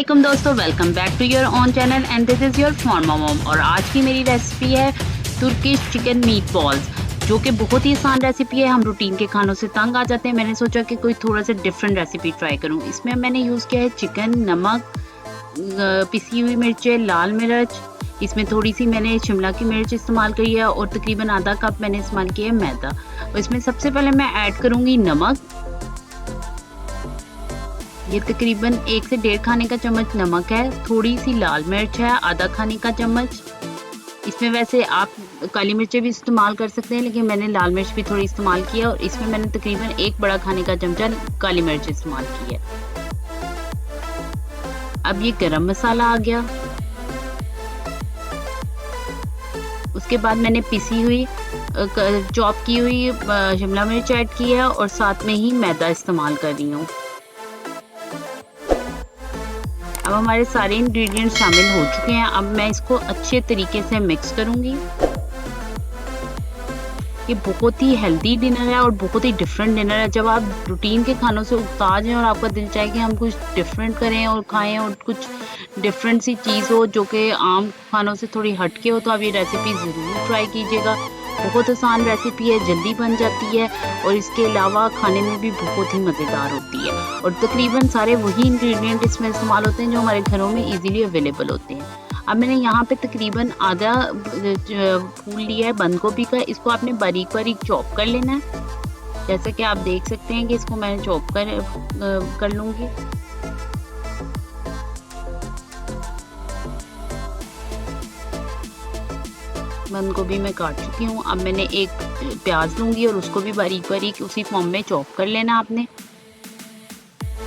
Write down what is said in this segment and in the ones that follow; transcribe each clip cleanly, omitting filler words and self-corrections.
अस्सलाम दोस्तों, welcome back to your own channel and this is your pharma mom. और आज की मेरी रेसिपी है तुर्किश चिकन मीट बॉल्स, जो कि बहुत ही आसान रेसिपी है। हम रूटीन के खानों से तंग आ जाते हैं। मैंने सोचा कि कोई थोड़ा सा डिफरेंट रेसिपी ट्राई करूं। इसमें मैंने यूज़ किया है चिकन, नमक, पिसी हुई मिर्चें, लाल मिर्च, इसमें थोड़ी सी मैंने शिमला की मिर्च इस्तेमाल करी है और तकरीबन आधा कप मैंने इस्तेमाल किया है मैदा। और इसमें सबसे पहले मैं ऐड करूँगी नमक। ये तकरीबन 1 से 1.5 खाने का चम्मच नमक है। थोड़ी सी लाल मिर्च है, आधा खाने का चम्मच। इसमें वैसे आप काली मिर्चें भी इस्तेमाल कर सकते हैं, लेकिन मैंने लाल मिर्च भी थोड़ी इस्तेमाल किया। और इसमें मैंने तकरीबन 1 बड़ा खाने का चमचा काली मिर्च इस्तेमाल की है। अब ये गरम मसाला आ गया। उसके बाद मैंने पिसी हुई चॉप की हुई शिमला मिर्च ऐड की है और साथ में ही मैदा इस्तेमाल कर रही हूँ। अब हमारे सारे इंग्रेडिएंट्स शामिल हो चुके हैं। अब मैं इसको अच्छे तरीके से मिक्स करूंगी। ये बहुत ही हेल्दी डिनर है और बहुत ही डिफरेंट डिनर है। जब आप रूटीन के खानों से उगता जाएं और आपका दिल चाहे कि हम कुछ डिफरेंट करें और खाएं और कुछ डिफरेंट सी चीज़ हो जो कि आम खानों से थोड़ी हटके हो, तो आप ये रेसिपी ज़रूर ट्राई कीजिएगा। बहुत आसान रेसिपी है, जल्दी बन जाती है और इसके अलावा खाने में भी बहुत ही मज़ेदार होती है। और तकरीबन सारे वही इंग्रेडिएंट इसमें इस्तेमाल होते हैं जो हमारे घरों में इजीली अवेलेबल होते हैं। अब मैंने यहाँ पे तकरीबन आधा फूल लिया है बंद गोभी का। इसको आपने बारीक बारीक चॉप कर लेना है। जैसे कि आप देख सकते हैं कि इसको मैं चॉप कर लूँगी। बंद गोभी मैं काट चुकी हूँ। अब मैंने एक प्याज लूँगी और उसको भी बारीक बारीक उसी फॉर्म में चॉप कर लेना आपने,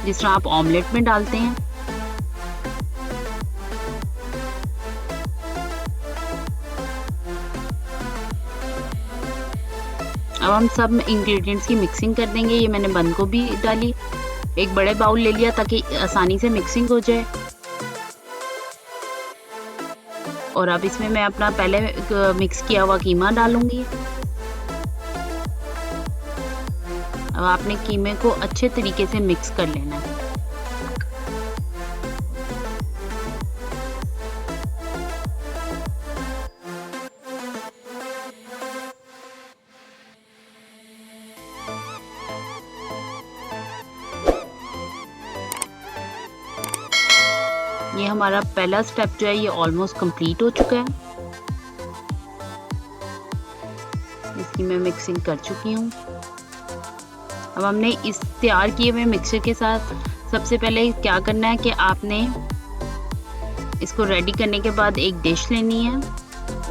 जिस तरह आप ऑमलेट में डालते हैं। अब हम सब इंग्रेडिएंट्स की मिक्सिंग कर देंगे। ये मैंने बंद गोभी डाली, एक बड़े बाउल ले लिया ताकि आसानी से मिक्सिंग हो जाए। और अब इसमें मैं अपना पहले मिक्स किया हुआ कीमा डालूंगी। अब आपने कीमे को अच्छे तरीके से मिक्स कर लेना है। ये हमारा पहला स्टेप जो है ये ऑलमोस्ट कंप्लीट हो चुका है। इसकी मैं मिक्सिंग कर चुकी हूँ। अब हमने इस तैयार किए हुए मिक्सचर के साथ सबसे पहले क्या करना है कि आपने इसको रेडी करने के बाद एक डिश लेनी है,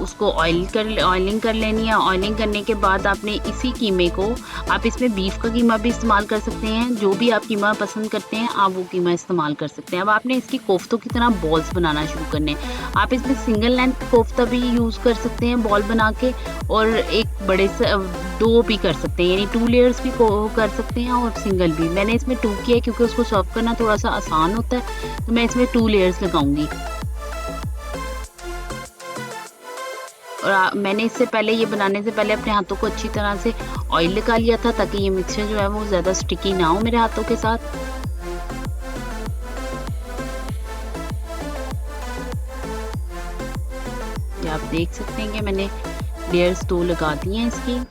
उसको ऑयलिंग कर लेनी है। ऑयलिंग करने के बाद आपने इसी कीमे को, आप इसमें बीफ का कीमा भी इस्तेमाल कर सकते हैं, जो भी आप कीमा पसंद करते हैं आप वो कीमा इस्तेमाल कर सकते हैं। अब आपने इसकी कोफ्तों की तरह बॉल्स बनाना शुरू करने हैं। आप इसमें सिंगल लेंथ कोफ्ता भी यूज़ कर सकते हैं बॉल बना के, और एक बड़े से 2 भी कर सकते हैं, यानी 2 लेयर्स भी कर सकते हैं और सिंगल भी। मैंने इसमें 2 किया है क्योंकि उसको सर्व करना थोड़ा सा आसान होता है, तो मैं इसमें 2 लेयर्स लगाऊंगी। और मैंने इससे पहले, ये बनाने से पहले अपने हाथों को अच्छी तरह से ऑयल लगा लिया था ताकि ये मिक्सचर जो है वो ज़्यादा स्टिकी ना हो मेरे हाथों के साथ। ये आप देख सकते हैं कि मैंने लेयर्स 2 लगा दी हैं इसकी।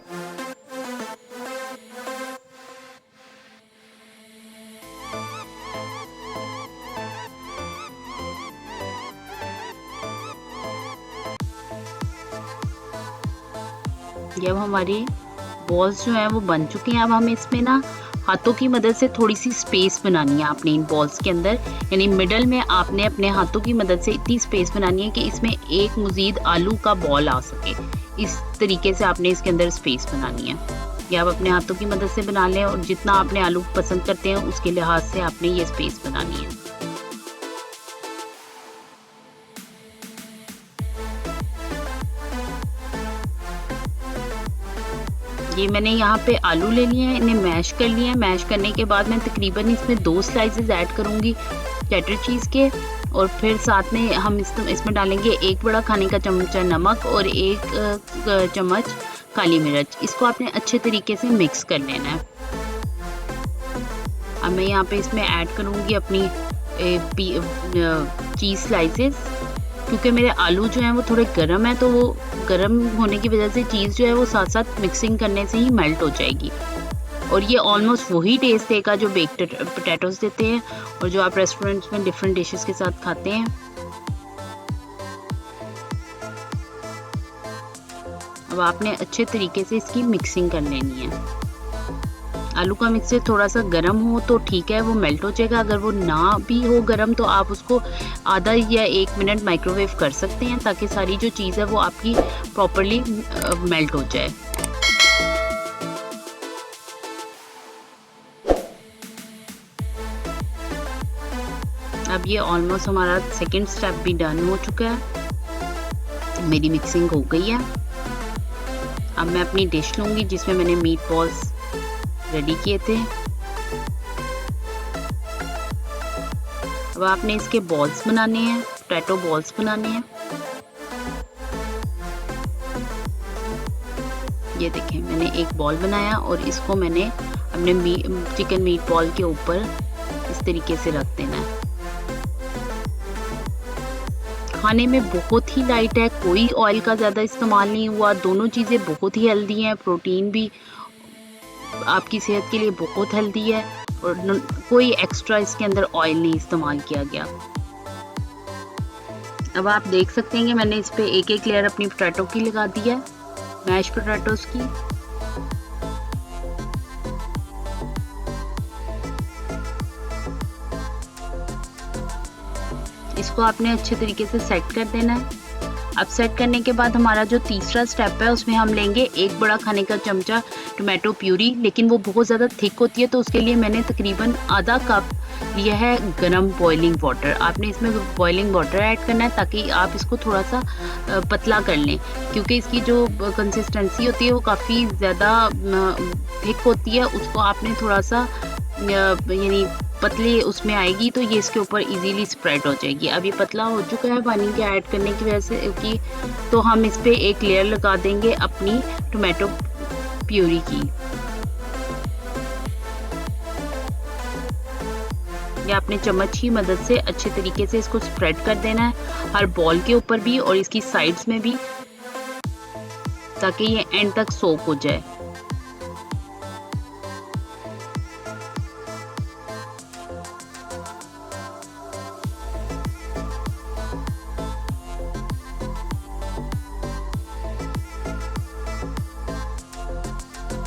ये अब हमारी बॉल्स जो हैं वो बन चुकी हैं। अब हमें इसमें ना हाथों की मदद से थोड़ी सी स्पेस बनानी है आपने इन बॉल्स के अंदर, यानी मिडल में आपने अपने हाथों की मदद से इतनी स्पेस बनानी है कि इसमें एक मज़ीद आलू का बॉल आ सके। इस तरीके से आपने इसके अंदर स्पेस बनानी है। या आप अपने हाथों की मदद से बना लें, और जितना आपने आलू पसंद करते हैं उसके लिहाज से आपने ये स्पेस बनानी है। ये मैंने यहाँ पे आलू ले लिए हैं, इन्हें मैश कर लिया है। मैश करने के बाद मैं तकरीबन इसमें 2 स्लाइसेस ऐड करूँगी चेडर चीज़ के, और फिर साथ में हम इसमें डालेंगे 1 बड़ा खाने का चमचा नमक और 1 चम्मच काली मिर्च। इसको आपने अच्छे तरीके से मिक्स कर लेना है। अब मैं यहाँ पे इसमें ऐड करूँगी अपनी चीज़ स्लाइसेस। क्योंकि मेरे आलू जो हैं वो थोड़े गर्म हैं, तो वो गर्म होने की वजह से चीज़ जो है वो साथ साथ मिक्सिंग करने से ही मेल्ट हो जाएगी, और ये ऑलमोस्ट वही टेस्ट देगा जो बेक्ड पोटैटोज़ देते हैं और जो आप रेस्टोरेंट्स में डिफरेंट डिशेस के साथ खाते हैं। अब आपने अच्छे तरीके से इसकी मिक्सिंग कर लेनी है। आलू का मिक्सचर थोड़ा सा गर्म हो तो ठीक है, वो मेल्ट हो जाएगा। अगर वो ना भी हो गर्म तो आप उसको आधा या 1 मिनट माइक्रोवेव कर सकते हैं, ताकि सारी जो चीज़ है वो आपकी प्रॉपरली मेल्ट हो जाए। अब ये ऑलमोस्ट हमारा सेकंड स्टेप भी डन हो चुका है, मेरी मिक्सिंग हो गई है। अब मैं अपनी डिश लूँगी जिसमें मैंने मीट बॉल्स रेडी किए थे। अब आपने इसके बॉल्स बनाने हैं, पोटैटो बॉल्स बनाने हैं। ये देखें, मैंने एक बॉल बनाया और इसको मैंने अपने चिकन मीट बॉल के ऊपर इस तरीके से रख देना है। खाने में बहुत ही लाइट है, कोई ऑयल का ज़्यादा इस्तेमाल नहीं हुआ, दोनों चीज़ें बहुत ही हेल्दी हैं, प्रोटीन भी आपकी सेहत के लिए बहुत हेल्दी है, और कोई एक्स्ट्रा इसके अंदर ऑयल नहीं इस्तेमाल किया गया। अब आप देख सकते हैं कि मैंने इस पे एक एक लेयर अपनी पोटैटो की लगा दी है, मैश पोटैटोस की। इसको आपने अच्छे तरीके से सेट कर देना है। अब सेट करने के बाद हमारा जो तीसरा स्टेप है उसमें हम लेंगे 1 बड़ा खाने का चमचा टोमेटो प्यूरी, लेकिन वो बहुत ज़्यादा थिक होती है, तो उसके लिए मैंने तकरीबन आधा कप लिया है गरम बॉइलिंग वाटर। आपने इसमें बॉइलिंग वाटर ऐड करना है ताकि आप इसको थोड़ा सा पतला कर लें, क्योंकि इसकी जो कंसिस्टेंसी होती है वो काफ़ी ज़्यादा थिक होती है। उसको आपने थोड़ा सा यानी पतली उसमें आएगी तो ये इसके ऊपर इजीली स्प्रेड हो जाएगी। अब ये पतला हो चुका है पानी के ऐड करने की वजह से की, तो हम इस पे एक लेयर लगा देंगे अपनी टोमेटो प्यूरी की। ये आपने चम्मच की मदद से अच्छे तरीके से इसको स्प्रेड कर देना है, हर बॉल के ऊपर भी और इसकी साइड्स में भी, ताकि ये एंड तक सोक हो जाए।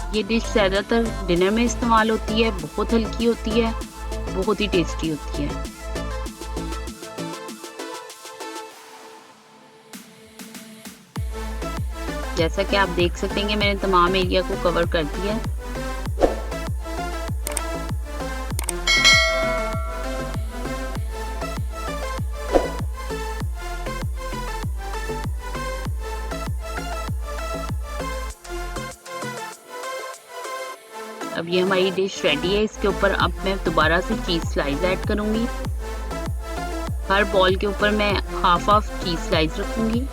ये डिश ज़्यादातर डिनर में इस्तेमाल होती है, बहुत हल्की होती है, बहुत ही टेस्टी होती है। जैसा कि आप देख सकते हैं कि मैंने तमाम एरिया को कवर कर दिया है। अब ये हमारी डिश रेडी है। इसके ऊपर अब मैं दोबारा से चीज़ स्लाइस ऐड करूँगी। हर बॉल के ऊपर मैं हाफ चीज़ स्लाइस रखूँगी।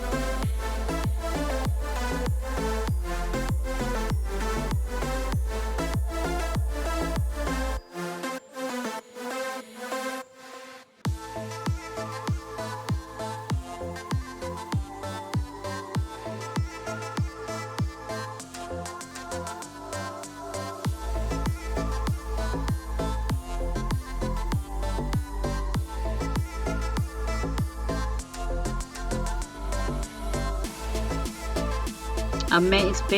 अब मैं इस पे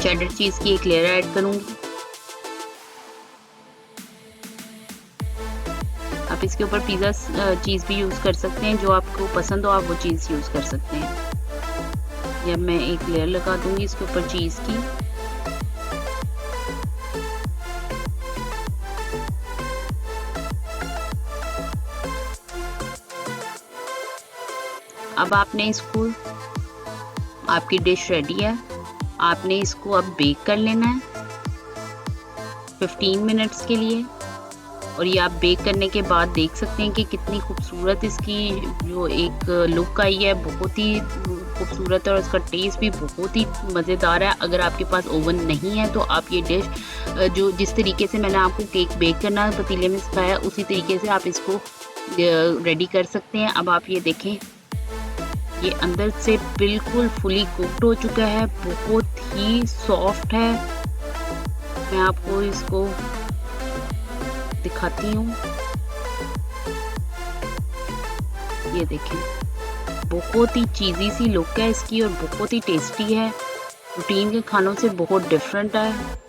चेडर चीज़ की एक लेयर ऐड करूँगी। आप इसके ऊपर पिज़्ज़ा चीज़ भी यूज़ कर सकते हैं, जो आपको पसंद हो आप वो चीज़ यूज़ कर सकते हैं। जब मैं एक लेयर लगा दूँगी इसके ऊपर चीज़ की। अब आपने इसको, आपकी डिश रेडी है, आपने इसको अब बेक कर लेना है 15 मिनट्स के लिए। और ये आप बेक करने के बाद देख सकते हैं कि कितनी खूबसूरत इसकी जो एक लुक आई है, बहुत ही खूबसूरत है और इसका टेस्ट भी बहुत ही मज़ेदार है। अगर आपके पास ओवन नहीं है तो आप ये डिश जो जिस तरीके से मैंने आपको केक बेक करना पतीले में सिखाया उसी तरीके से आप इसको रेडी कर सकते हैं। अब आप ये देखें, ये अंदर से बिल्कुल फुली कुक्ड हो चुका है, बहुत ही सॉफ्ट है। मैं आपको इसको दिखाती हूँ, ये देखें, बहुत ही चीज़ी सी लुक है इसकी और बहुत ही टेस्टी है, रूटीन के खानों से बहुत डिफरेंट है।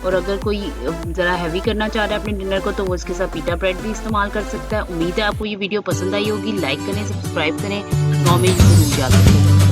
और अगर कोई ज़रा हैवी करना चाह रहा है अपने डिनर को तो वो इसके साथ पीटा ब्रेड भी इस्तेमाल कर सकता है। उम्मीद है आपको ये वीडियो पसंद आई होगी। लाइक करें, सब्सक्राइब करें, कमेंट जरूर याद रखें।